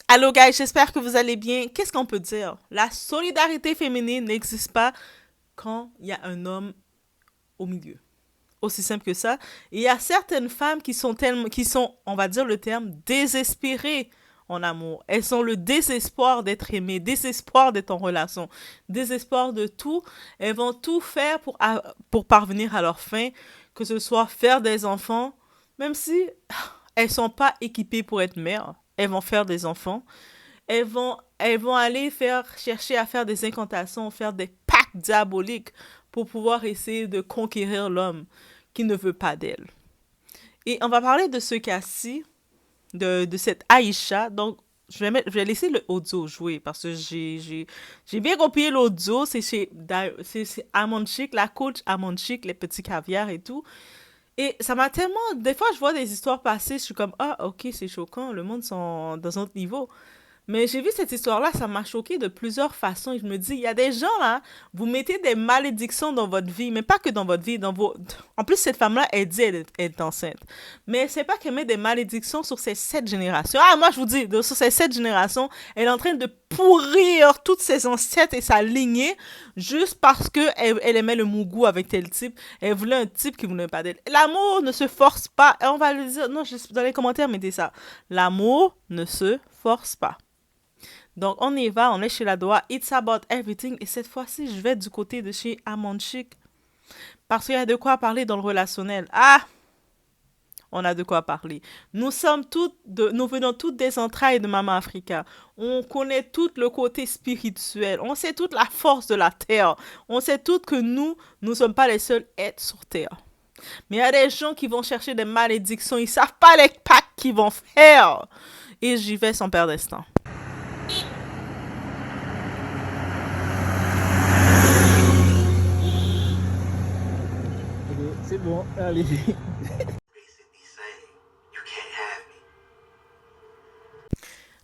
Allô guys, j'espère que vous allez bien. Qu'est-ce qu'on peut dire? La solidarité féminine n'existe pas quand il y a un homme au milieu. Aussi simple que ça. Et il y a certaines femmes qui sont, on va dire le terme, désespérées en amour. Elles ont le désespoir d'être aimées, désespoir d'être en relation, désespoir de tout. Elles vont tout faire pour parvenir à leur fin, que ce soit faire des enfants, même si elles sont pas équipées pour être mères. Elles vont faire des enfants. Elles vont aller chercher à faire des incantations, faire des pactes diaboliques pour pouvoir essayer de conquérir l'homme qui ne veut pas d'elle. Et on va parler de ce cas-ci, de cette Aïcha. Donc, je vais laisser le audio jouer parce que j'ai bien copié l'audio. C'est Amon Chic, la coach Amon Chic, les petits caviars et tout. Et ça m'a tellement. Des fois, je vois des histoires passer, je suis comme, ah, ok, c'est choquant, le monde sont dans un autre niveau. Mais j'ai vu cette histoire-là, ça m'a choqué de plusieurs façons. Et je me dis, il y a des gens là, vous mettez des malédictions dans votre vie, mais pas que dans votre vie, dans vos. En plus, cette femme-là, elle dit elle est enceinte. Mais c'est pas qu'elle met des malédictions sur ces 7 générations. Ah, moi, je vous dis, sur ces 7 générations, elle est en train de pourrir toutes ses ancêtres et sa lignée juste parce que elle aimait le mougou avec tel type. Elle voulait un type qui voulait pas d'elle. L'amour ne se force pas. Et on va le dire, non, dans les commentaires, mettez ça. L'amour ne se force pas. Donc, on y va, on est chez la Doua, It's About Everything. Et cette fois-ci, je vais du côté de chez Amon Chic. Parce qu'il y a de quoi parler dans le relationnel. Ah, on a de quoi parler. Nous venons toutes des entrailles de Maman Africa. On connaît tout le côté spirituel. On sait toute la force de la terre. On sait tout que nous ne sommes pas les seuls êtres sur terre. Mais il y a des gens qui vont chercher des malédictions. Ils savent pas les pactes qu'ils vont faire. Et j'y vais sans perdre d'instant. Ok, c'est bon, allez.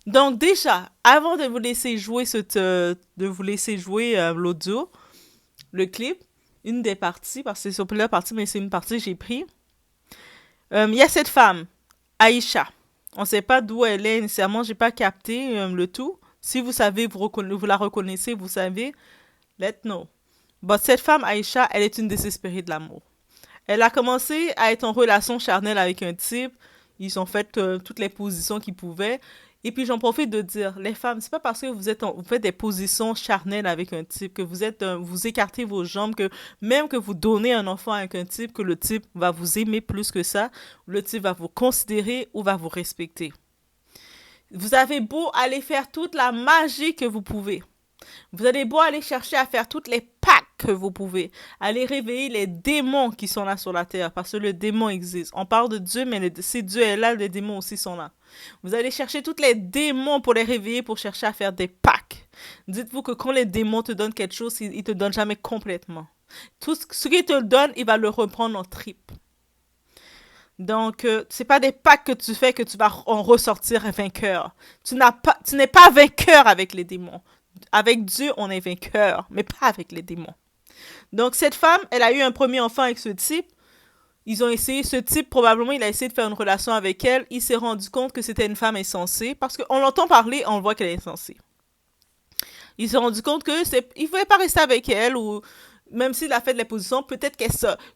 Donc déjà, avant de vous laisser jouer l'audio, le clip, une des parties, parce que c'est sur plusieurs parties, mais c'est une partie que j'ai pris. Il y a cette femme, Aïcha. On ne sait pas d'où elle est nécessairement, j'ai pas capté le tout. Si vous savez, vous la reconnaissez, vous savez, let know. But cette femme, Aïcha, elle est une désespérée de l'amour. Elle a commencé à être en relation charnelle avec un type. Ils ont fait toutes les positions qu'ils pouvaient. Et puis j'en profite de dire, les femmes, c'est pas parce que vous faites des positions charnelles avec un type, que vous écartez vos jambes, que même que vous donnez un enfant avec un type, que le type va vous aimer plus que ça, le type va vous considérer ou va vous respecter. Vous avez beau aller faire toute la magie que vous pouvez. Vous allez beau aller chercher à faire toutes les packs que vous pouvez. Aller réveiller les démons qui sont là sur la terre. Parce que le démon existe. On parle de Dieu, mais si Dieu est là, les démons aussi sont là. Vous allez chercher tous les démons pour les réveiller, pour chercher à faire des packs. Dites-vous que quand les démons te donnent quelque chose, ils te donnent jamais complètement. Tout ce qu'ils te donnent, il va le reprendre en tripe. Donc, c'est pas des packs que tu fais que tu vas en ressortir vainqueur. Tu n'es pas vainqueur avec les démons. Avec Dieu, on est vainqueur, mais pas avec les démons. Donc, cette femme, elle a eu un premier enfant avec ce type. Ils ont essayé, ce type, probablement, il a essayé de faire une relation avec elle. Il s'est rendu compte que c'était une femme insensée. Parce qu'on l'entend parler, on voit qu'elle est insensée. Il s'est rendu compte il ne pouvait pas rester avec elle ou même s'il a fait de la position, peut-être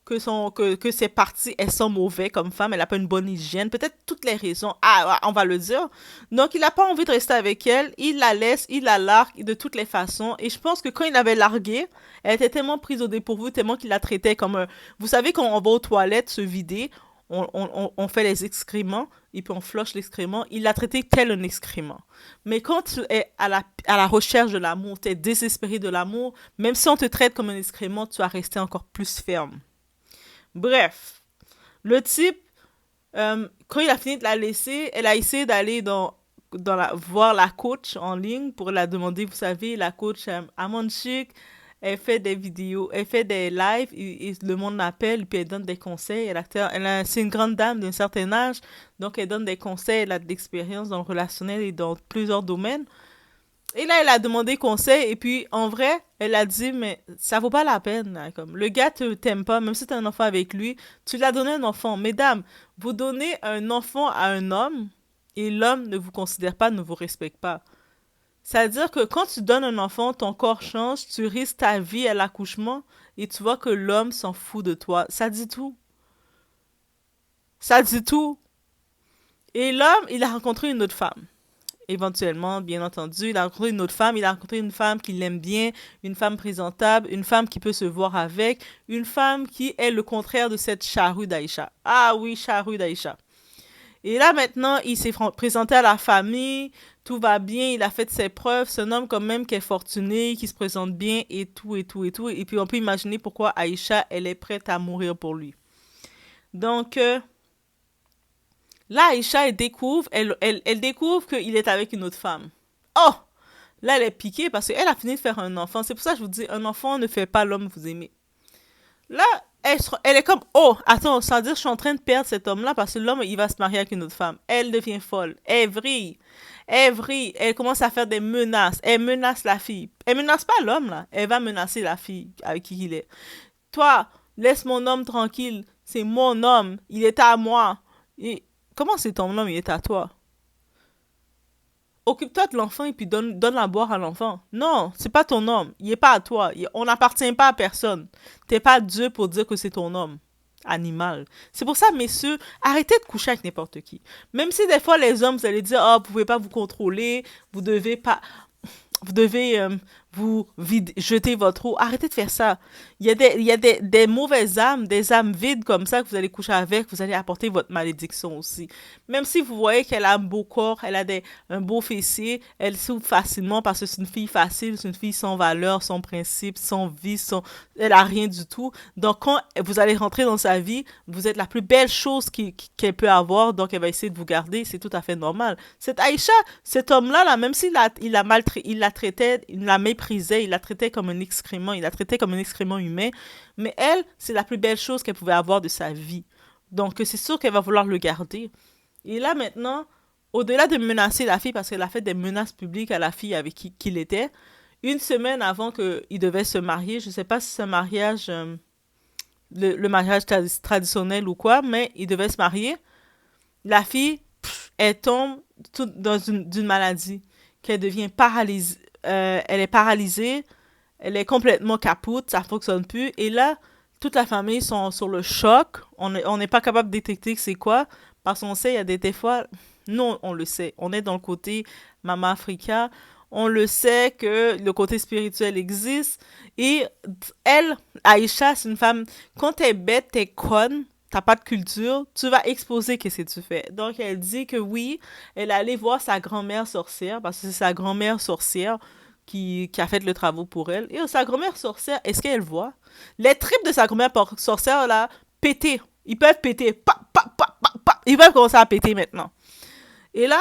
que ses parties, elles sont mauvaises comme femme, elle n'a pas une bonne hygiène, peut-être toutes les raisons, on va le dire. Donc, il n'a pas envie de rester avec elle, il la laisse, il la largue de toutes les façons. Et je pense que quand il l'avait larguée, elle était tellement prise au dépourvu, tellement qu'il la traitait comme un... Vous savez, quand on va aux toilettes se vider, on fait les excréments, et puis on flush l'excrément, il l'a traité tel un excrément. Mais quand tu es à la recherche de l'amour, tu es désespéré de l'amour, même si on te traite comme un excrément, tu vas rester encore plus ferme. Bref, le type, quand il a fini de la laisser, elle a essayé d'aller voir la coach en ligne pour la demander, vous savez, la coach Amon Chic, elle fait des vidéos, elle fait des lives, et le monde l'appelle, puis elle donne des conseils. C'est une grande dame d'un certain âge, donc elle donne des conseils, elle a de l'expérience dans le relationnel et dans plusieurs domaines. Et là, elle a demandé conseil, et puis en vrai, elle a dit, mais ça vaut pas la peine. Là, comme, le gars t'aime pas, même si t'as un enfant avec lui, tu lui as donné un enfant. Mesdames, vous donnez un enfant à un homme, et l'homme ne vous considère pas, ne vous respecte pas. C'est-à-dire que quand tu donnes un enfant, ton corps change, tu risques ta vie à l'accouchement et tu vois que l'homme s'en fout de toi. Ça dit tout. Ça dit tout. Et l'homme, il a rencontré une autre femme. Éventuellement, bien entendu, il a rencontré une autre femme. Il a rencontré une femme qui l'aime bien, une femme présentable, une femme qui peut se voir avec, une femme qui est le contraire de cette charrue d'Aïcha. Ah oui, charrue d'Aïcha. Et là, maintenant, il s'est présenté à la famille, tout va bien, il a fait ses preuves, c'est un homme quand même qui est fortuné, qui se présente bien, et tout, et tout, et tout. Et puis, on peut imaginer pourquoi Aïcha, elle est prête à mourir pour lui. Donc, là, Aïcha, elle découvre qu'il est avec une autre femme. Oh! Là, elle est piquée parce qu'elle a fini de faire un enfant. C'est pour ça que je vous dis, un enfant ne fait pas l'homme que vous aimez. Là, elle est comme, oh, attends, ça veut dire que je suis en train de perdre cet homme-là parce que l'homme, il va se marier avec une autre femme. Elle devient folle. Elle vrille. Elle vrille. Elle commence à faire des menaces. Elle menace la fille. Elle menace pas l'homme, là. Elle va menacer la fille avec qui il est. Toi, laisse mon homme tranquille. C'est mon homme. Il est à moi. Et comment c'est ton homme, il est à toi? Occupe-toi de l'enfant et puis donne à boire à l'enfant. Non, c'est pas ton homme. Il est pas à toi. On n'appartient pas à personne. T'es pas Dieu pour dire que c'est ton homme. Animal. C'est pour ça, messieurs, arrêtez de coucher avec n'importe qui. Même si des fois les hommes, vous allez dire, oh, vous pouvez pas vous contrôler, vous devez pas, vous devez jeter votre eau. Arrêtez de faire ça. Il y a des mauvaises âmes, des âmes vides comme ça que vous allez coucher avec, vous allez apporter votre malédiction aussi. Même si vous voyez qu'elle a un beau corps, elle a un beau fessier, elle souffre facilement parce que c'est une fille facile, c'est une fille sans valeur, sans principe, sans vie, elle a rien du tout. Donc quand vous allez rentrer dans sa vie, vous êtes la plus belle chose qu'elle peut avoir, donc elle va essayer de vous garder, c'est tout à fait normal. Cette Aïcha, cet homme-là, là, même il la traitait, il la méprisait, il la traitait comme un excrément, il la traitait comme un excrément humain, mais elle, c'est la plus belle chose qu'elle pouvait avoir de sa vie. Donc c'est sûr qu'elle va vouloir le garder. Et là maintenant, au-delà de menacer la fille, parce qu'elle a fait des menaces publiques à la fille avec qui qu'il était, une semaine avant qu'il devait se marier, je ne sais pas si c'est un mariage, le mariage traditionnel ou quoi, mais il devait se marier, la fille, elle tombe dans d'une maladie, qu'elle devient paralysée, elle est paralysée, elle est complètement capote, ça fonctionne plus, et là, toute la famille sont sur le choc, on n'est pas capable de détecter c'est quoi, parce qu'on sait, il y a des fois, nous, on le sait, on est dans le côté Mama Africa, on le sait que le côté spirituel existe, et elle, Aïcha, c'est une femme, quand t'es bête, t'es conne, t'as pas de culture, tu vas exposer qu'est-ce que tu fais. Donc, elle dit que oui, elle est allée voir sa grand-mère sorcière, parce que c'est sa grand-mère sorcière qui a fait le travail pour elle. Et sa grand-mère sorcière, est-ce qu'elle voit? Les tripes de sa grand-mère sorcière, là, péter. Ils peuvent péter. Pa, pa, pa, pa, pa. Ils peuvent commencer à péter maintenant. Et là,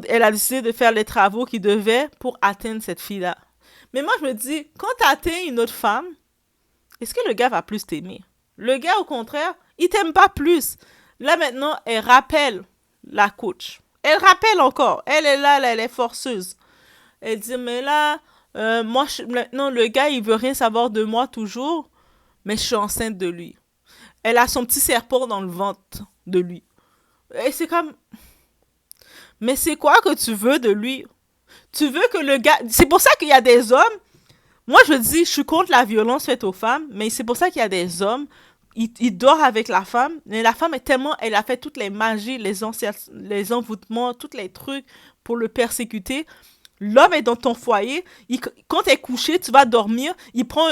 elle a décidé de faire les travaux qu'ils devaient pour atteindre cette fille-là. Mais moi, je me dis, quand tu atteins une autre femme, est-ce que le gars va plus t'aimer? Le gars, au contraire, il t'aime pas plus. Là, maintenant, elle rappelle la coach. Elle rappelle encore. Elle est là, elle est forceuse. Elle dit, mais là, moi, maintenant, le gars, il veut rien savoir de moi toujours, mais je suis enceinte de lui. Elle a son petit serpent dans le ventre de lui. Et c'est comme, mais c'est quoi que tu veux de lui? Tu veux que le gars... C'est pour ça qu'il y a des hommes... Moi, je dis, je suis contre la violence faite aux femmes, mais c'est pour ça qu'il y a des hommes, ils dorment avec la femme, mais la femme est tellement... Elle a fait toutes les magies, les envoûtements, tous les trucs pour le persécuter. L'homme est dans ton foyer, quand tu es couché, tu vas dormir, il prend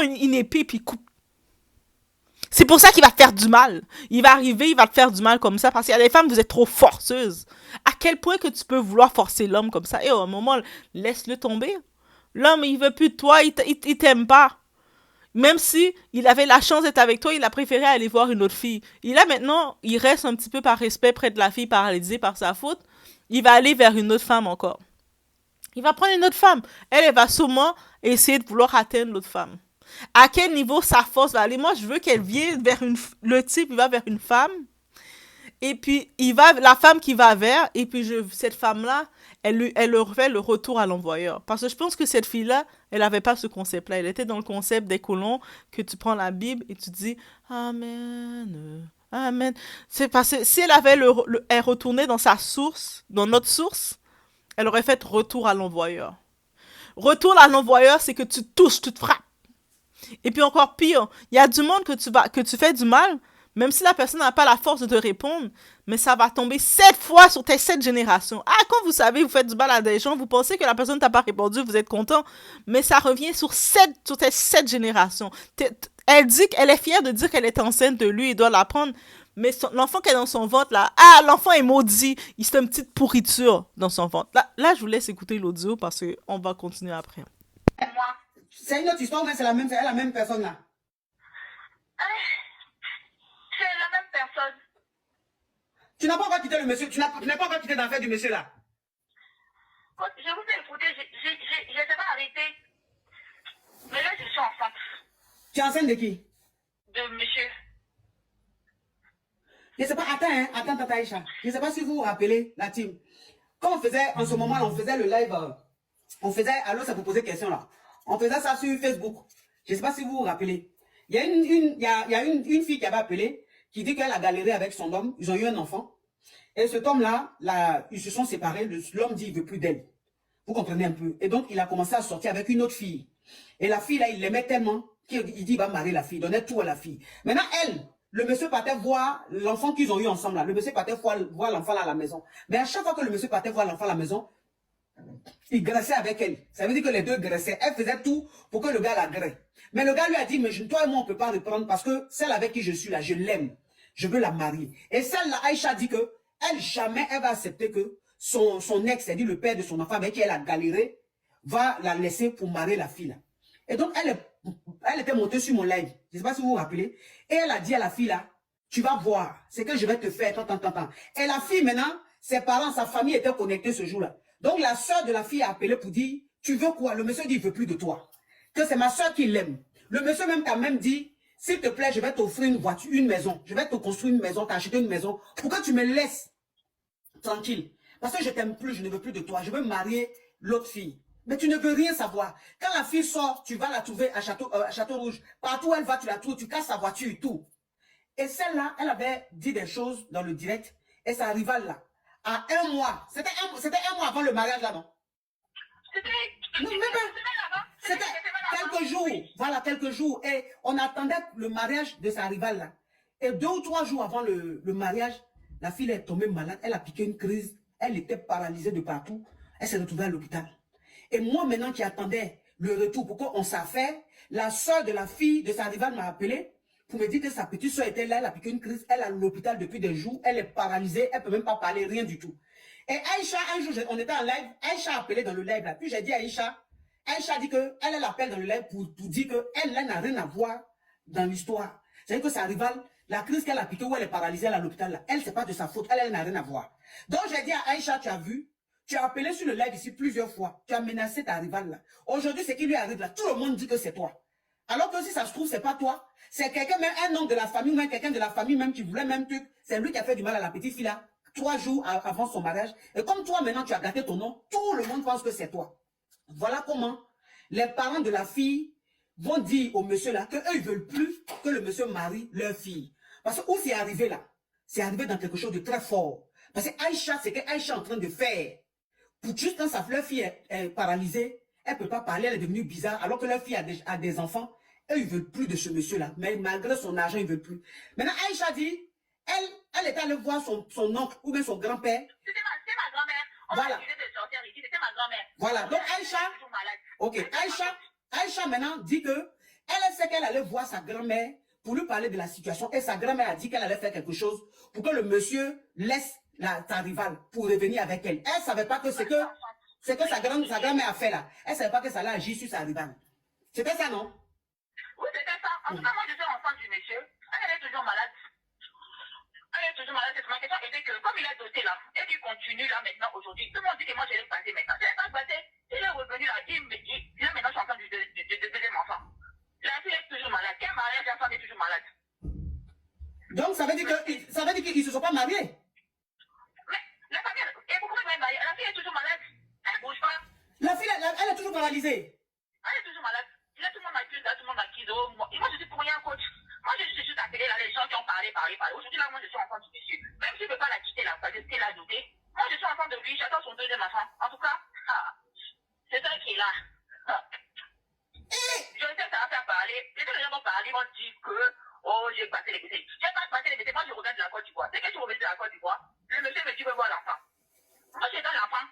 une épée puis il coupe. C'est pour ça qu'il va te faire du mal. Il va arriver, il va te faire du mal comme ça. Parce qu'il y a des femmes, vous êtes trop forceuses. À quel point que tu peux vouloir forcer l'homme comme ça? Et au moment, laisse-le tomber. L'homme, il veut plus de toi, il t'aime pas. Même si il avait la chance d'être avec toi, il a préféré aller voir une autre fille. Et là, maintenant, il reste un petit peu par respect près de la fille paralysée par sa faute. Il va aller vers une autre femme encore. Il va prendre une autre femme. Elle va sûrement essayer de vouloir atteindre l'autre femme. À quel niveau sa force va aller? Moi, je veux qu'elle vienne vers le type, il va vers une femme, et puis la femme qui va vers, et puis cette femme-là, elle leur fait le retour à l'envoyeur. Parce que je pense que cette fille-là, elle n'avait pas ce concept-là. Elle était dans le concept des colons, que tu prends la Bible et tu dis Amen, Amen. C'est parce que si elle avait elle retournait dans sa source, dans notre source, elle aurait fait retour à l'envoyeur. Retour à l'envoyeur, c'est que tu touches, tu te frappes. Et puis encore pire, il y a du monde que tu fais du mal, même si la personne n'a pas la force de te répondre, mais ça va tomber 7 fois sur tes 7 générations. Ah, quand vous savez, vous faites du mal à des gens, vous pensez que la personne ne t'a pas répondu, vous êtes content, mais ça revient sur tes 7 générations. Elle dit qu'elle est fière de dire qu'elle est enceinte de lui, il doit l'apprendre, mais l'enfant qui est dans son ventre, là, ah, l'enfant est maudit, il se fait une petite pourriture dans son ventre. Là, je vous laisse écouter l'audio parce qu'on va continuer après. Moi. C'est une autre histoire, mais c'est la même personne là. C'est la même personne. Tu n'as pas encore quitté le monsieur, tu n'as pas encore quitté l'affaire du monsieur là. Je vous ai écouté, je n'ai pas arrêté. Mais là, je suis enceinte. Tu es enceinte de qui? De monsieur. Je ne sais pas, attends, Tata Aïcha. Je ne sais pas si vous vous rappelez la team. Quand on faisait, en ce moment-là, on faisait le live, on faisait, alors ça vous posait question là. On faisait ça sur Facebook. Je ne sais pas si vous vous rappelez. Il y a une fille qui avait appelé, qui dit qu'elle a galéré avec son homme. Ils ont eu un enfant. Et cet homme-là, ils se sont séparés. L'homme dit qu'il ne veut plus d'elle. Vous comprenez un peu. Et donc, il a commencé à sortir avec une autre fille. Et la fille, là, il l'aimait tellement qu'il dit qu'il va marier la fille, donner tout à la fille. Maintenant, elle, le monsieur partait voir l'enfant qu'ils ont eu ensemble là. Le monsieur partait voir l'enfant là à la maison. Mais à chaque fois que le monsieur partait voir l'enfant à la maison, il graissait avec elle. Ça veut dire que les deux graissaient. Elle faisait tout pour que le gars la graisse. Mais le gars lui a dit, mais toi et moi, on ne peut pas reprendre parce que celle avec qui je suis là, je l'aime. Je veux la marier. Et celle-là, Aïcha dit que elle, jamais, elle va accepter que son ex, c'est-à-dire le père de son enfant avec qui elle a galéré, va la laisser pour marier la fille là. Et donc, elle était montée sur mon live. Je ne sais pas si vous vous rappelez. Et elle a dit à la fille là, tu vas voir ce que je vais te faire. Et la fille maintenant, ses parents, sa famille étaient connectés ce jour-là. Donc, la soeur de la fille a appelé pour dire, tu veux quoi? Le monsieur dit, il ne veut plus de toi. Que c'est ma soeur qui l'aime. Le monsieur même t'a même dit, s'il te plaît, je vais t'offrir une voiture, une maison. Je vais te construire une maison, t'acheter une maison. Pour que tu me laisses tranquille. Parce que je t'aime plus, je ne veux plus de toi. Je veux marier l'autre fille. Mais tu ne veux rien savoir. Quand la fille sort, tu vas la trouver à Château Rouge. Partout où elle va, tu la trouves, tu casses sa voiture et tout. Et celle-là, elle avait dit des choses dans le direct. Et sa rivale là, à 1 mois. C'était un mois avant le mariage là, non? Non, même pas. C'était quelques jours. Voilà, quelques jours. Et on attendait le mariage de sa rivale là. Et 2 ou 3 jours avant le mariage, la fille est tombée malade. Elle a piqué une crise. Elle était paralysée de partout. Elle s'est retrouvée à l'hôpital. Et moi, maintenant, qui attendais le retour pour qu'on s'affaire, la soeur de la fille de sa rivale m'a appelé pour me dire que sa petite soeur était là, elle a piqué une crise, elle est à l'hôpital depuis des jours, elle est paralysée, elle ne peut même pas parler, rien du tout. Et Aïcha, un jour, on était en live, Aïcha a appelé dans le live là, puis j'ai dit à Aïcha dit qu'elle appelle dans le live pour dire qu'elle n'a rien à voir dans l'histoire. C'est-à-dire que sa rivale, la crise qu'elle a piquée où elle est paralysée à l'hôpital là, elle, c'est pas de sa faute, elle n'a rien à voir. Donc j'ai dit à Aïcha, tu as vu, tu as appelé sur le live ici plusieurs fois. Tu as menacé ta rivale là. Aujourd'hui, ce qui lui arrive là, tout le monde dit que c'est toi. Alors que si ça se trouve, c'est pas toi. C'est quelqu'un, même un homme de la famille, ou même quelqu'un de la famille même qui voulait même truc. C'est lui qui a fait du mal à la petite fille là, 3 jours avant son mariage. Et comme toi, maintenant, tu as gâté ton nom, tout le monde pense que c'est toi. Voilà comment les parents de la fille vont dire au monsieur là qu'eux, ils veulent plus que le monsieur marie leur fille. Parce que où c'est arrivé là? C'est arrivé dans quelque chose de très fort. Parce que Aïcha, c'est que Aïcha est en train de faire. Pour juste quand leur fille est paralysée, elle ne peut pas parler, elle est devenue bizarre, alors que leur fille a des enfants, eux, ils ne veulent plus de ce monsieur-là. Mais malgré son argent, ils ne veulent plus. Maintenant, Aïcha dit, elle est allée voir son oncle ou même son grand-père. C'était ma grand-mère. On m'a dit de sortir ici, c'était ma grand-mère. Voilà, donc Aïcha maintenant dit que elle sait qu'elle allait voir sa grand-mère pour lui parler de la situation. Et sa grand-mère a dit qu'elle allait faire quelque chose pour que le monsieur laisse ta rivale pour revenir avec elle. Elle ne savait pas que c'est que sa grand-mère a fait là. Elle ne savait pas que ça allait agir sur sa rivale. C'était ça, non? Oui, c'était ça. En tout cas, moi, je suis enfant du monsieur. Elle est toujours malade. Elle est toujours malade. Ma question était que, comme il est doté là, et qu'il continue là maintenant, aujourd'hui, tout le monde dit que moi, je l'ai passé maintenant. Je l'ai pas passé. Il est revenu là. Là, maintenant, je suis enfant du deuxième enfant. La fille est toujours malade. Quel mariage, la femme est toujours malade. Donc, ça veut dire qu'ils ne se sont pas mariés. Mais la famille, et pourquoi elle est mariée? La fille est toujours malade. Elle ne bouge pas. La fille, elle est toujours paralysée. Elle est toujours malade. Là, tout le monde m'accuse, là, tout le monde m'accuse. Oh, moi, je suis pour rien, coach. Moi, je suis juste appelé là, les gens qui ont parlé. Aujourd'hui, là, j'attends son deuxième enfant. En tout cas, c'est ça qui est là. Je sais que ça va faire parler. Et que les gens vont parler, ils vont dire que, oh, j'ai battu les bêtises. J'ai pas battu les bêtises. Moi, je regarde de la Côte d'Ivoire. Dès que tu reviens de la Côte d'Ivoire, le monsieur me dit, veut voir l'enfant. Moi, j'ai dans l'enfant.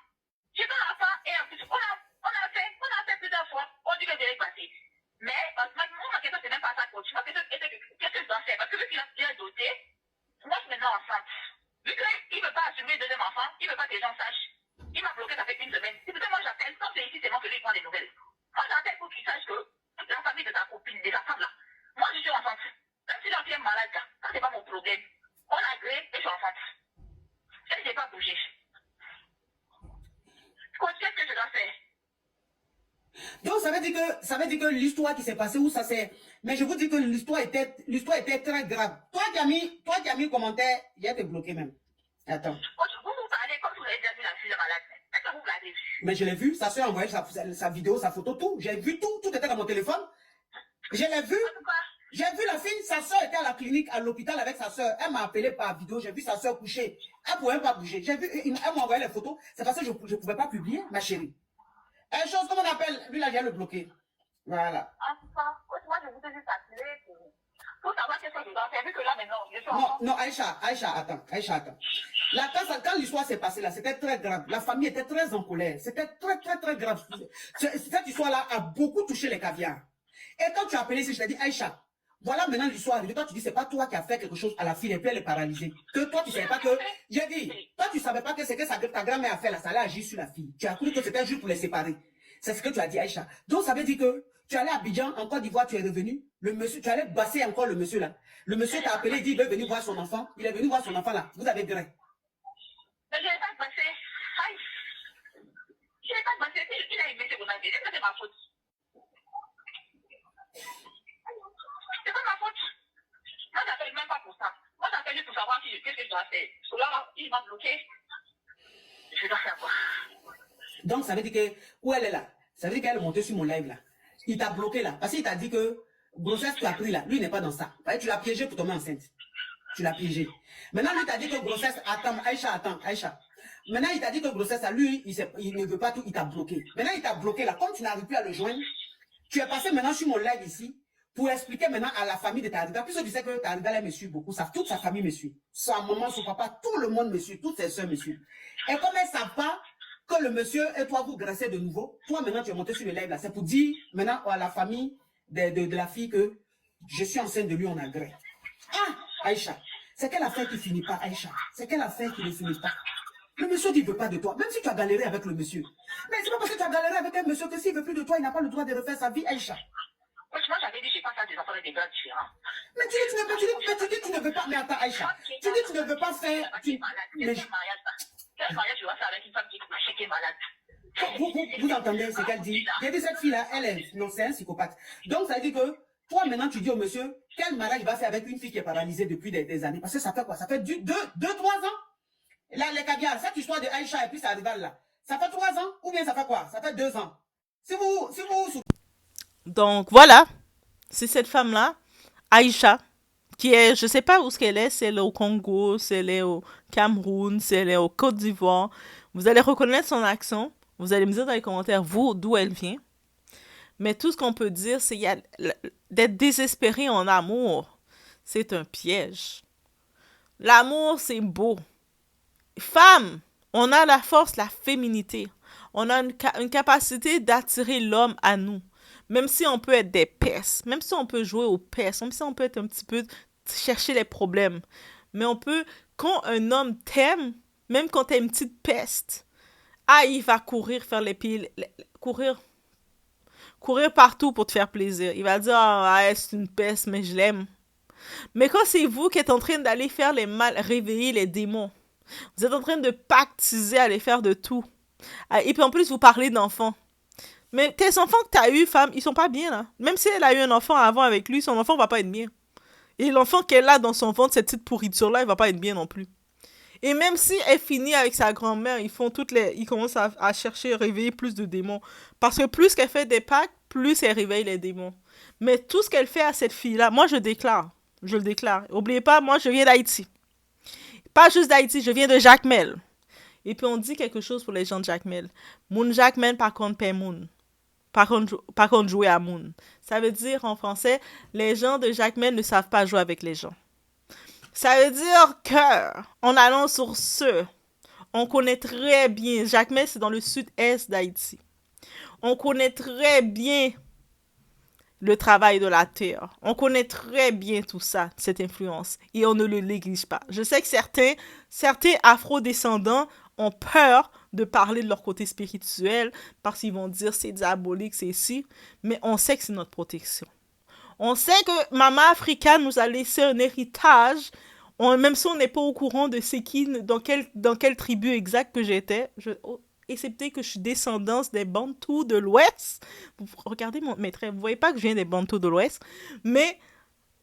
J'ai dans l'enfant et en plus, on a fait plusieurs fois. On dit que j'ai battu. Mais, ma question, c'est même pas ça, coach. Ma question était qu'est-ce que je dois faire? Parce que vu qu'il a bien doté, moi, je suis maintenant enceinte. Vu qu'il ne veut pas assumer le deuxième enfant, il ne veut pas que les gens sachent. Il m'a bloqué, ça fait une semaine. C'est peut-être moi, j'appelle. Quand c'est ici, c'est moi que lui prend des nouvelles. Moi, j'appelle pour qu'il sache que la famille de ta copine, de ta femme là, moi, je suis enceinte. Même si l'enfant est malade, là, ça, c'est pas mon problème. On a gré et je suis enceinte. Elle ne s'est pas bougée. Qu'est-ce que je dois faire? Donc, ça veut dire que l'histoire qui s'est passée, où ça s'est... Mais je vous dis que l'histoire était très grave. Toi qui as mis commentaire, il a été bloqué même. Attends. Vous parlez comme si vous avez déjà vu la fille malade. Est-ce que vous l'avez vu? Mais je l'ai vu, sa soeur a envoyé sa vidéo, sa photo, tout. J'ai vu tout, tout était dans mon téléphone. Je l'ai vu. J'ai vu la fille, sa soeur était à la clinique, à l'hôpital avec sa soeur. Elle m'a appelé par vidéo, j'ai vu sa soeur coucher. Elle ne pouvait même pas bouger. J'ai vu, elle m'a envoyé les photos. C'est parce que je ne pouvais pas publier, ma chérie. Une chose, comment on appelle, lui là, j'ai le bloqué. Voilà. En tout cas, moi je voudrais juste appeler pour savoir qu'est-ce que je dois faire, vu que là maintenant, je suis en... Non, Aïcha, attends. Là, quand l'histoire s'est passée là, c'était très grave. La famille était très en colère. C'était très grave. Cette histoire-là a beaucoup touché les caviars. Et quand tu as appelé ici, je t'ai dit, Aïcha, voilà maintenant l'histoire. Toi, tu dis, c'est pas toi qui as fait quelque chose à la fille et puis elle est paralysée. Que toi, tu savais pas que... J'ai dit, toi, tu savais pas que c'est que ta grand-mère a fait là, ça allait agir sur la fille. Tu as cru que c'était juste pour les séparer. C'est ce que tu as dit, Aïcha. Donc, ça veut dire que tu allais à Abidjan, en Côte d'Ivoire, tu es revenu. Le monsieur, tu allais basser encore le monsieur là. Le monsieur t'a appelé, il dit, il veut venir voir son enfant. Il est venu voir son enfant là. Vous avez gré. Mais je n'ai pas passé. Je n'ai pas passé. Il a aimé ce qu'on a dit. C'est ma faute. C'est pas ma faute. Moi, j'appelle même pas pour ça. Moi, j'appelle juste pour savoir qu'est-ce que je dois faire. Parce que là, il m'a bloqué. Je dois faire quoi? Donc, ça veut dire que, où elle est là? Ça veut dire qu'elle est montée sur mon live là. Il t'a bloqué là. Parce qu'il t'a dit que grossesse tu as pris là. Lui, il n'est pas dans ça. Tu l'as piégé pour tomber enceinte. Tu l'as piégé. Maintenant, lui t'a dit que grossesse, attends, Aïcha. Maintenant, il t'a dit que grossesse, à lui, il ne veut pas tout, il t'a bloqué. Maintenant, il t'a bloqué là. Comme tu n'arrives plus à le joindre, tu es passé maintenant sur mon live ici pour expliquer maintenant à la famille de Tariga. Puisque tu sais que Tariga, elle me suit beaucoup. Toute sa famille me suit. Sa maman, son papa, tout le monde me suit. Toutes ses soeurs me suivent. Et comme elles ne savent pas que le monsieur et toi, vous graissez de nouveau, toi maintenant, tu es monté sur le live là. C'est pour dire maintenant à la famille de la fille que je suis enceinte de lui, on a gré. Ah, Aïcha, c'est quelle affaire qui ne finit pas, Aïcha? C'est quelle affaire qui ne finit pas? Le monsieur dit, il ne veut pas de toi. Même si tu as galéré avec le monsieur. Mais c'est pas parce que tu as galéré avec un monsieur que s'il ne veut plus de toi, il n'a pas le droit de refaire sa vie, Aïcha. Moi, j'avais dit, je n'ai pas fait des enfants avec des gars différents. Mais tu dis, tu ne veux pas. Mais attends, Aïcha. Tu dis, tu ne veux pas faire. Quel mariage je vais faire avec une femme qui est malade? Vous entendez ce qu'elle dit? J'ai dit, cette fille-là, elle est. Non, c'est un psychopathe. Donc, ça veut dire que toi, maintenant, tu dis au monsieur, quel mariage il va faire avec une fille qui est paralysée depuis des années? Parce que ça fait quoi? Ça fait 2-3 ans? Là, les caviars, cette histoire de Aïcha et puis ça arrive là. Ça fait 3 ans? Ou bien ça fait quoi? Ça fait 2 ans? Si vous... Donc, voilà. C'est cette femme-là, Aïcha, qui est, je ne sais pas où ce qu'elle est, si elle est au Congo, si elle est au Cameroun, si elle est au Côte d'Ivoire. Vous allez reconnaître son accent. Vous allez me dire dans les commentaires, vous, d'où elle vient. Mais tout ce qu'on peut dire, c'est d'être désespéré en amour. C'est un piège. L'amour, c'est beau. Femme, on a la force, la féminité. On a une capacité d'attirer l'homme à nous. Même si on peut être des pestes, même si on peut jouer aux pestes, même si on peut être un petit peu chercher les problèmes. Mais on peut, quand un homme t'aime, même quand t'es une petite peste, il va courir faire les pieds, courir partout pour te faire plaisir. Il va dire, c'est une peste, mais je l'aime. Mais quand c'est vous qui êtes en train d'aller faire les mal, réveiller les démons, vous êtes en train de pactiser à aller faire de tout. Et puis en plus, vous parlez d'enfants. Mais tes enfants que tu as eu, femme, ils sont pas bien, là. Même si elle a eu un enfant avant avec lui, son enfant va pas être bien. Et l'enfant qu'elle a dans son ventre, cette petite pourriture-là, il va pas être bien non plus. Et même si elle finit avec sa grand-mère, ils commencent à chercher, à réveiller plus de démons. Parce que plus qu'elle fait des pactes, plus elle réveille les démons. Mais tout ce qu'elle fait à cette fille-là, moi je le déclare. N'oubliez pas, moi je viens d'Haïti. Pas juste d'Haïti, je viens de Jacmel. Et puis on dit quelque chose pour les gens de Jacmel. Moun Jacmel par contre paie moun. Par contre jouer à moun. Ça veut dire en français, les gens de Jacmel ne savent pas jouer avec les gens. Ça veut dire que, en allant sur ce, on connaît très bien, Jacmel c'est dans le sud-est d'Haïti. On connaît très bien le travail de la terre. On connaît très bien tout ça, cette influence, et on ne le néglige pas. Je sais que certains afro-descendants ont peur de parler de leur côté spirituel parce qu'ils vont dire c'est diabolique, c'est ici, mais on sait que c'est notre protection. On sait que Maman Africa nous a laissé un héritage, même si on n'est pas au courant de c'est qui, dans quelle tribu exacte que j'étais, excepté que je suis descendance des Bantous de l'Ouest. Regardez mes traits, vous voyez pas que je viens des Bantous de l'Ouest, mais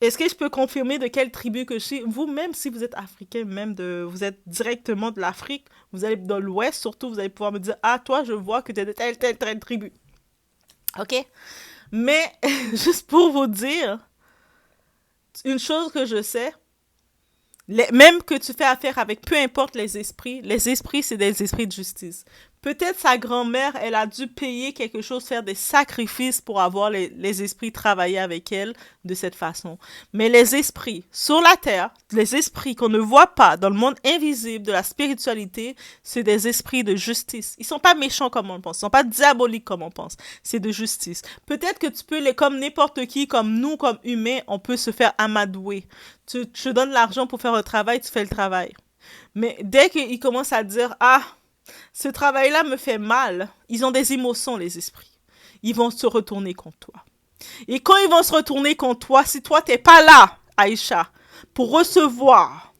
est-ce que je peux confirmer de quelle tribu que je suis? Vous, même si vous êtes africain, vous êtes directement de l'Afrique, vous allez dans l'Ouest, surtout, vous allez pouvoir me dire, ah, toi, je vois que tu es de telle tribu. OK? Mais, juste pour vous dire, une chose que je sais, même que tu fais affaire avec peu importe les esprits, c'est des esprits de justice. Peut-être sa grand-mère, elle a dû payer quelque chose, faire des sacrifices pour avoir les esprits travailler avec elle de cette façon. Mais les esprits sur la terre, les esprits qu'on ne voit pas dans le monde invisible de la spiritualité, c'est des esprits de justice. Ils sont pas méchants comme on pense, ils sont pas diaboliques comme on pense. C'est de justice. Peut-être que tu peux, comme n'importe qui, comme nous, comme humains, on peut se faire amadouer. Tu te donnes l'argent pour faire un travail, tu fais le travail. Mais dès qu'ils commencent à dire, ah, ce travail-là me fait mal, ils ont des émotions, les esprits. Ils vont se retourner contre toi. Et quand ils vont se retourner contre toi, si toi, t'es pas là, Aïcha, pour recevoir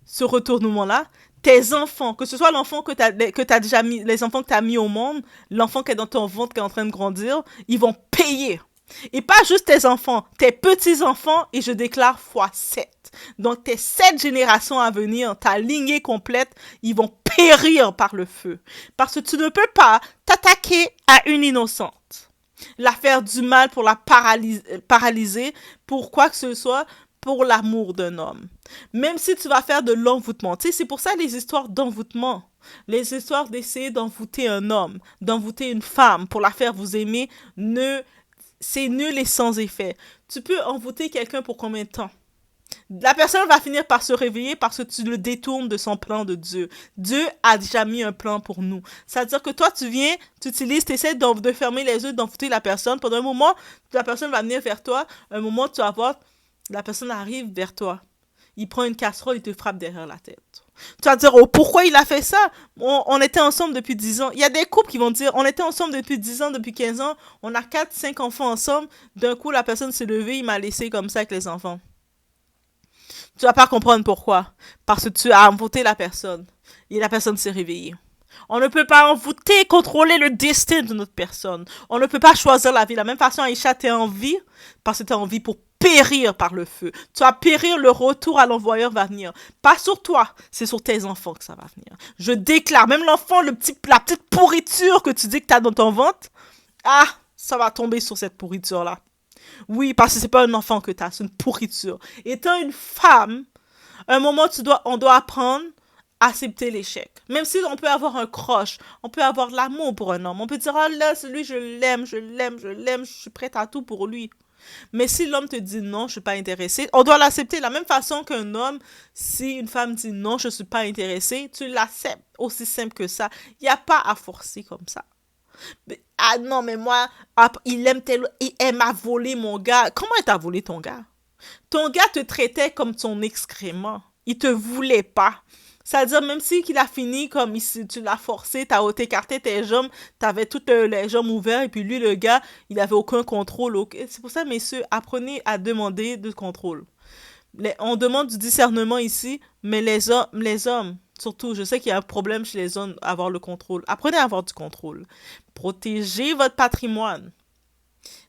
ce retournement-là, tes enfants, que ce soit l'enfant que t'as déjà mis, les enfants que t'as mis au monde, l'enfant qui est dans ton ventre, qui est en train de grandir, ils vont payer. Et pas juste tes enfants, tes petits-enfants, et je déclare x7. Donc tes 7 générations à venir, ta lignée complète, ils vont périr par le feu. Parce que tu ne peux pas t'attaquer à une innocente. La faire du mal pour la paralyser, pour quoi que ce soit, pour l'amour d'un homme. Même si tu vas faire de l'envoûtement. Tu sais, c'est pour ça les histoires d'envoûtement. Les histoires d'essayer d'envoûter un homme, d'envoûter une femme, pour la faire vous aimer, c'est nul et sans effet. Tu peux envoûter quelqu'un pour combien de temps? La personne va finir par se réveiller parce que tu le détournes de son plan de Dieu. Dieu a déjà mis un plan pour nous. C'est-à-dire que toi, tu viens, tu essaies de fermer les yeux, d'envoûter la personne. Pendant un moment, la personne va venir vers toi. Un moment, tu vas voir, la personne arrive vers toi. Il prend une casserole, il te frappe derrière la tête. Tu vas dire, oh, pourquoi il a fait ça? On était ensemble depuis 10 ans. Il y a des couples qui vont dire, on était ensemble depuis 10 ans, depuis 15 ans. On a 4, 5 enfants ensemble. D'un coup, la personne s'est levée, il m'a laissé comme ça avec les enfants. Tu vas pas comprendre pourquoi. Parce que tu as envoûté la personne. Et la personne s'est réveillée. On ne peut pas envoûter, contrôler le destin de notre personne. On ne peut pas choisir la vie. De la même façon, Aïcha, t'es en vie parce que t'es en vie pour périr par le feu. Tu vas périr, le retour à l'envoyeur va venir. Pas sur toi, c'est sur tes enfants que ça va venir. Je déclare, même l'enfant, la petite pourriture que tu dis que t'as dans ton ventre, ah, ça va tomber sur cette pourriture-là. Oui, parce que c'est pas un enfant que t'as, c'est une pourriture. Étant une femme, à un moment, on doit apprendre à accepter l'échec. Même si on peut avoir un crush, on peut avoir de l'amour pour un homme. On peut dire, oh là, celui, je l'aime, je suis prête à tout pour lui. Mais si l'homme te dit non, je suis pas intéressée, on doit l'accepter de la même façon qu'un homme, si une femme dit non, je suis pas intéressée, tu l'acceptes. Aussi simple que ça. Il n'y a pas à forcer comme ça. Ah non, mais moi, il m'a volé mon gars. Comment il t'a volé ton gars? Ton gars te traitait comme ton excrément. Il te voulait pas. C'est-à-dire, même si qu'il a fini comme tu l'as forcé, t'as écarté tes jambes, t'avais toutes les jambes ouvertes, et puis lui, le gars, il avait aucun contrôle. C'est pour ça, messieurs, apprenez à demander du contrôle. On demande du discernement ici, mais les hommes, surtout, je sais qu'il y a un problème chez les hommes à avoir le contrôle. Apprenez à avoir du contrôle. Protégez votre patrimoine.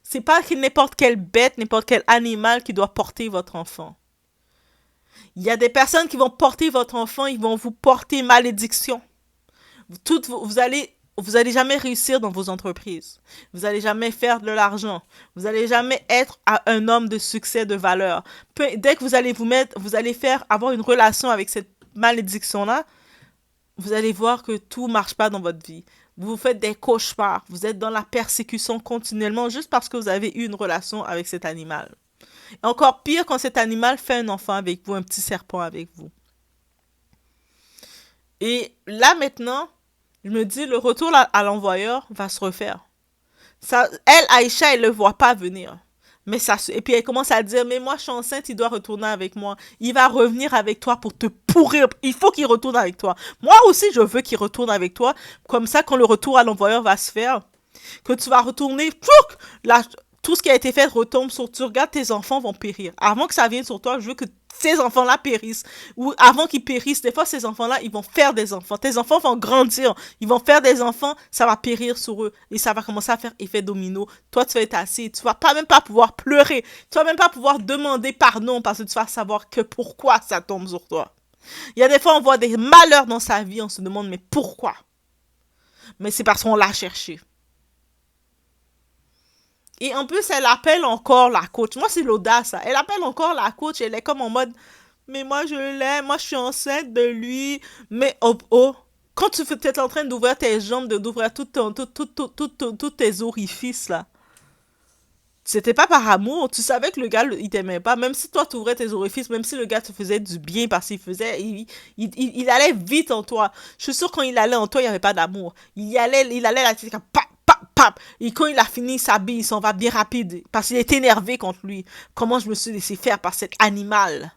C'est pas n'importe quelle bête, n'importe quel animal qui doit porter votre enfant. Il y a des personnes qui vont porter votre enfant, ils vont vous porter malédiction. Vous allez jamais réussir dans vos entreprises. Vous allez jamais faire de l'argent. Vous allez jamais être un homme de succès, de valeur. Dès que vous allez avoir une relation avec cette malédiction-là, vous allez voir que tout marche pas dans votre vie. Vous faites des cauchemars. Vous êtes dans la persécution continuellement juste parce que vous avez eu une relation avec cet animal. Et encore pire quand cet animal fait un enfant avec vous, un petit serpent avec vous. Et là maintenant, je me dis, le retour à l'envoyeur va se refaire. Ça, elle, Aïcha, elle le voit pas venir. Mais ça, et puis elle commence à dire, mais moi je suis enceinte, il doit retourner avec moi. Il va revenir avec toi pour te pourrir. Il faut qu'il retourne avec toi. Moi aussi, je veux qu'il retourne avec toi. Comme ça, quand le retour à l'envoyeur va se faire, que tu vas retourner, tchouk, là, tout ce qui a été fait retombe sur toi. Tu regardes, tes enfants vont périr. Avant que ça vienne sur toi, je veux que ces enfants-là périssent. Ou avant qu'ils périssent, des fois, ces enfants-là, ils vont faire des enfants. Tes enfants vont grandir. Ils vont faire des enfants, ça va périr sur eux. Et ça va commencer à faire effet domino. Toi, tu vas être assis. Tu vas pas même pas pouvoir pleurer. Tu vas même pas pouvoir demander pardon parce que tu vas savoir que pourquoi ça tombe sur toi. Il y a des fois, on voit des malheurs dans sa vie. On se demande, mais pourquoi? Mais c'est parce qu'on l'a cherché. Et en plus, elle appelle encore la coach. Moi, c'est l'audace, ça. Elle appelle encore la coach. Elle est comme en mode, mais moi, je l'aime. Moi, je suis enceinte de lui. Mais, oh, oh. Quand tu es en train d'ouvrir tes jambes, d'ouvrir tous tes orifices, là. C'était pas par amour. Tu savais que le gars, il t'aimait pas. Même si toi, tu ouvrais tes orifices, même si le gars te faisait du bien parce qu'il faisait, il allait vite en toi. Je suis sûre quand il allait en toi, il n'y avait pas d'amour. Il allait la tête comme pap, pap, pap. Et quand il a fini, il s'habille, il s'en va bien rapide. Parce qu'il est énervé contre lui. Comment je me suis laissé faire par cet animal?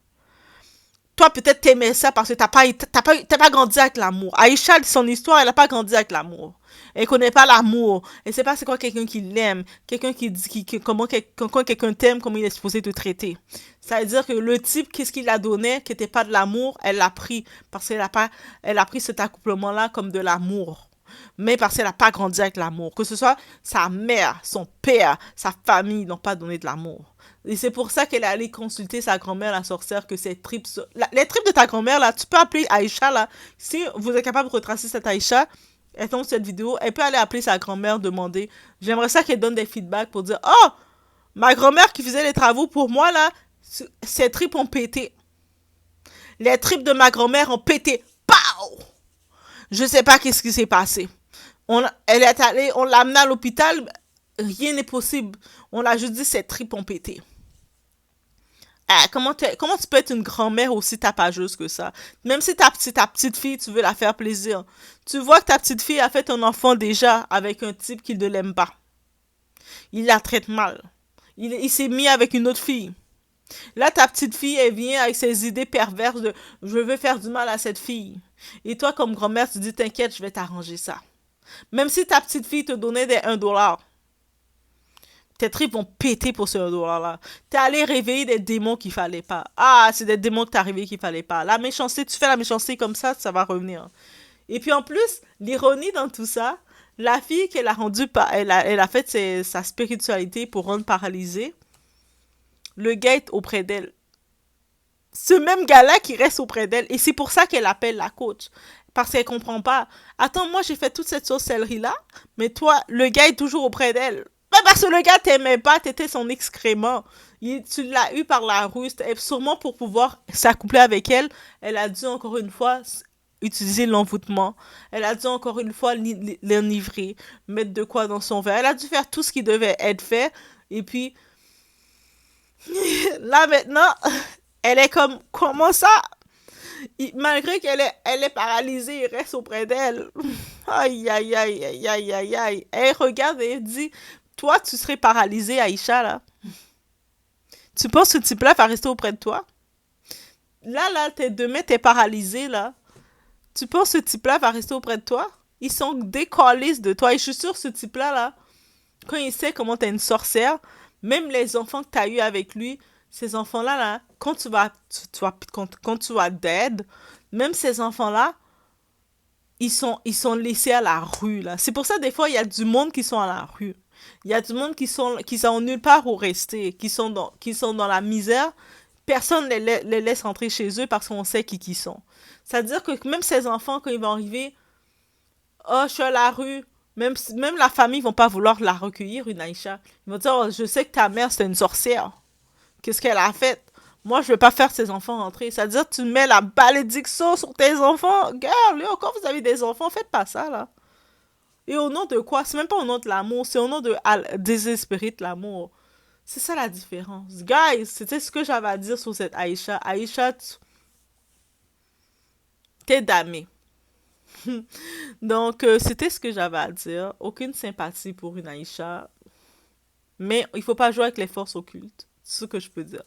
Toi, peut-être t'aimais ça parce que t'as pas grandi avec l'amour. Aïcha, son histoire, elle a pas grandi avec l'amour. Elle connaît pas l'amour. Elle sait pas c'est quoi quelqu'un qui l'aime. Quelqu'un qui dit quand quelqu'un t'aime, comment il est supposé te traiter. Ça veut dire que le type, qu'est-ce qu'il a donné, qui était pas de l'amour, elle l'a pris. Parce elle a pris cet accouplement-là comme de l'amour. Mais parce qu'elle n'a pas grandi avec l'amour. Que ce soit sa mère, son père, sa famille n'ont pas donné de l'amour. Et c'est pour ça qu'elle est allée consulter sa grand-mère, la sorcière, que ses tripes... Les tripes de ta grand-mère, là, tu peux appeler Aïcha, là. Si vous êtes capable de retracer cette Aïcha, elle tombe sur cette vidéo, elle peut aller appeler sa grand-mère, demander. J'aimerais ça qu'elle donne des feedbacks pour dire, oh, ma grand-mère qui faisait les travaux pour moi, là, ses tripes ont pété. Les tripes de ma grand-mère ont pété. Pow! Je sais pas qu'est-ce qui s'est passé. Elle est allée, on l'a amenée à l'hôpital, rien n'est possible. On l'a juste dit, ses tripes ont pété. Comment tu peux être une grand-mère aussi tapageuse que ça? Même si ta petite fille, tu veux la faire plaisir. Tu vois que ta petite fille a fait un enfant déjà avec un type qui ne l'aime pas. Il la traite mal. Il s'est mis avec une autre fille. Là, ta petite fille, elle vient avec ses idées perverses de je veux faire du mal à cette fille. Et toi, comme grand-mère, tu dis t'inquiète, je vais t'arranger ça. Même si ta petite fille te donnait des 1$, tes tripes vont péter pour ce 1$ là. T'es allé réveiller des démons qu'il fallait pas. Ah, c'est des démons que t'as réveillés qu'il fallait pas. La méchanceté, tu fais la méchanceté comme ça va revenir. Et puis en plus, l'ironie dans tout ça, la fille qu'elle a rendue, elle a fait sa spiritualité pour rendre paralysée. Le gars est auprès d'elle. Ce même gars-là qui reste auprès d'elle. Et c'est pour ça qu'elle appelle la coach. Parce qu'elle comprend pas. Attends, moi j'ai fait toute cette sorcellerie-là, mais toi, le gars est toujours auprès d'elle. Mais parce que le gars t'aimait pas, t'étais son excrément. Tu l'as eu par la ruse. Et sûrement pour pouvoir s'accoupler avec elle, elle a dû encore une fois utiliser l'envoûtement. Elle a dû encore une fois l'enivrer, mettre de quoi dans son verre. Elle a dû faire tout ce qui devait être fait. Et puis, là maintenant, elle est comme, comment ça? Malgré qu'elle est paralysée, il reste auprès d'elle. Aïe, aïe, aïe, aïe, aïe, aïe, aïe. Elle regarde et elle dit, toi, tu serais paralysée, Aïcha, là. Tu penses que ce type-là va rester auprès de toi? Là, tes deux mains, t'es paralysée, là. Tu penses que ce type-là va rester auprès de toi? Ils sont décalés de toi. Et je suis sûre que ce type-là, là, quand il sait comment t'es une sorcière, même les enfants que t'as eu avec lui, ces enfants-là, là, quand tu vas dead, même ces enfants-là, ils sont laissés à la rue, là. C'est pour ça, des fois, il y a du monde qui sont à la rue. Il y a du monde qui sont nulle part où rester, qui sont dans la misère. Personne les laisse rentrer chez eux parce qu'on sait qui sont. C'est-à-dire que même ces enfants, quand ils vont arriver, oh, je suis à la rue, même la famille ne vont pas vouloir la recueillir, une Aïcha. Ils vont dire, oh, je sais que ta mère, c'est une sorcière. Qu'est-ce qu'elle a fait? Moi, je vais pas faire ces enfants rentrer. C'est-à-dire, tu mets la malédiction sur tes enfants. Girl, yo, quand vous avez des enfants, faites pas ça, là. Et au nom de quoi? C'est même pas au nom de l'amour, c'est au nom de désespérer de l'amour. C'est ça la différence. Guys, c'était ce que j'avais à dire sur cette Aïcha. Aïcha, t'es damnée. Donc, c'était ce que j'avais à dire. Aucune sympathie pour une Aïcha. Mais il faut pas jouer avec les forces occultes. C'est ce que je peux dire.